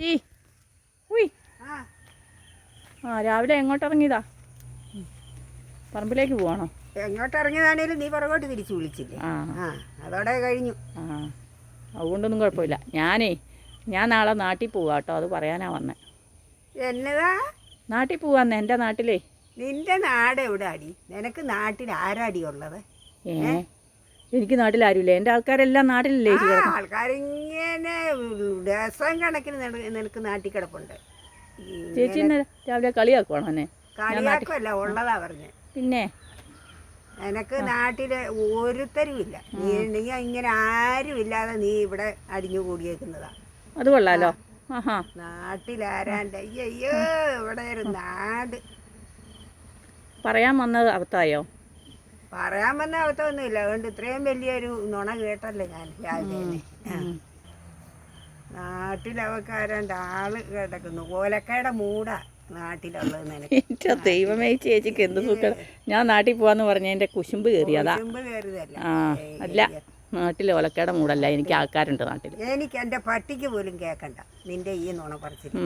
ചേച്ചി ഉയ് രാവിലെ എങ്ങോട്ട് ഇറങ്ങിയതാ? പറമ്പിലേക്ക് പോവാണോ? എങ്ങോട്ട് ഇറങ്ങിയതാണേലും നീ പുറകോട്ട് തിരിച്ചു വിളിച്ചില്ലേ? അതോടെ കഴിഞ്ഞു. അതുകൊണ്ടൊന്നും കുഴപ്പമില്ല. ഞാൻ നാളെ നാട്ടിൽ പോവാ കേട്ടോ, അത് പറയാനാ വന്നേ. എന്നതാ? നാട്ടിൽ പോവാന്നേ, എൻ്റെ നാട്ടിലേ. നിന്റെ നാട് എവിടെ അടി? നിനക്ക് നാട്ടിൽ ആരാടി ഉള്ളത്? എനിക്ക് നാട്ടിൽ ആരുമില്ല, എൻ്റെ ആൾക്കാരെല്ലാം നാട്ടിലല്ലേ. ആൾക്കാരിങ്ങനെ ദിവസം കണക്കിന് നിനക്ക് നാട്ടിൽ കിടപ്പുണ്ട്. ചേച്ചി എന്നെ രാവിലെ കളിയാക്കുവാണോ എന്നെ? കളിയാക്കുമല്ല, ഉള്ളതാ പറഞ്ഞേ. പിന്നെ നിനക്ക് നാട്ടില് ഒരുത്തരും ഇല്ല. നീ ഇങ്ങനെ ആരും ഇല്ലാതെ നീ ഇവിടെ അടിഞ്ഞു കൂടിയേക്കുന്നതാ. അത് കൊള്ളാലോ. നാട്ടിലാരാണ്ട് അയ്യോ ഇവിടെ ഒരു നാട് പറയാൻ വന്നത് അബദ്ധമായോ? പറയാൻ വന്ന അബദ്ധമൊന്നുമില്ല. അതുകൊണ്ട് ഇത്രയും വലിയൊരു നുണ കേട്ടല്ലേ ഞാൻ രാവിലെ. നാട്ടിലവക്കാരാണ്ട് ആള് കിടക്കുന്നു. ഓലക്കയുടെ മൂടാ നാട്ടിലുള്ളത്. നിനക്ക് ദൈവമേ, ചേച്ചിക്ക് എന്ത് സുഖം. ഞാൻ നാട്ടിൽ പോവാന്ന് പറഞ്ഞ എൻ്റെ കുശുമ്പ് കയറിയതാ. കുശുമ്പ് കയറിയതല്ല. അല്ല, നാട്ടിൽ ഒലക്കയുടെ മൂടല്ല, എനിക്ക് ആൾക്കാരുണ്ട് നാട്ടിൽ. എനിക്ക് എൻ്റെ പട്ടിക്ക് പോലും കേൾക്കണ്ട നിന്റെ ഈ നുണ പറിച്ചിട്ട്.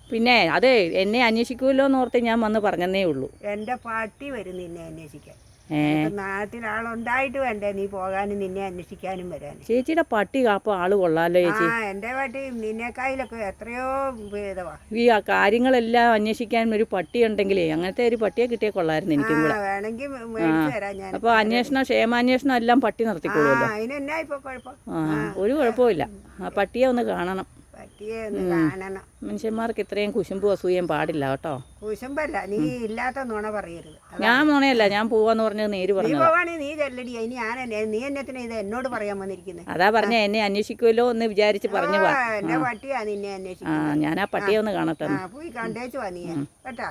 പിന്നെ അതെ, എന്നെ അന്വേഷിക്കുമല്ലോ എന്ന് ഓർത്ത് ഞാൻ വന്ന് പറഞ്ഞതേ ഉള്ളൂ. എൻ്റെ പട്ടി വരും നിന്നെ അന്വേഷിക്കാൻ. നാട്ടിൽ ആളുണ്ടായിട്ട് വേണ്ടേ നീ പോകാനും നിന്നെ അന്വേഷിക്കാനും വരാൻ. ചേച്ചിയുടെ പട്ടി കാപ്പ ആള് കൊള്ളാലോ ചേച്ചി. എൻ്റെ പട്ടി നിന്നേക്കായിലൊക്കെ എത്രയോ ഭേദവാ. ഈ കാര്യങ്ങളെല്ലാം അന്വേഷിക്കാൻ ഒരു പട്ടി ഉണ്ടെങ്കിലേ, അങ്ങനത്തെ ഒരു പട്ടിയെ കിട്ടിയേ കൊള്ളായിരുന്നു എനിക്കും കൂടെ. വേണമെങ്കിൽ മേടിച്ചു തരാം ഞാൻ. അപ്പൊ അന്വേഷണം, ക്ഷേമാന്വേഷണം എല്ലാം പട്ടി നടത്തിക്കോളുമല്ലോ. അതിനെന്നാ ഇപ്പൊ കുഴപ്പം? ഒരു കുഴപ്പമില്ല. ആ പട്ടിയെ ഒന്ന് കാണണം. മനുഷ്യന്മാർക്ക് ഇത്രയും കുശുമ്പും അസൂയം പാടില്ല കേട്ടോ. കുശുമ്പല്ല, നീ ഇല്ലാത്ത നുണ പറയരുത്. ഞാൻ നുണയല്ല, ഞാൻ പോവാന്ന് പറഞ്ഞത് നേര് പറഞ്ഞു. നീ ചെല്ലടി. നീ എന്നത്തിന് ഇത് എന്നോട് പറയാൻ വന്നിരിക്കുന്നത്? അതാ പറഞ്ഞ എന്നെ അന്വേഷിക്കുമല്ലോ എന്ന് വിചാരിച്ച് പറഞ്ഞു. എന്റെ പട്ടിയാ നിന്നെ അന്വേഷിക്കുന്നത്. ഞാൻ ആ പട്ടിയെ ഒന്ന് കാണട്ടെ. പോയി കണ്ടേച്ചു വാ നീ കേട്ടാ.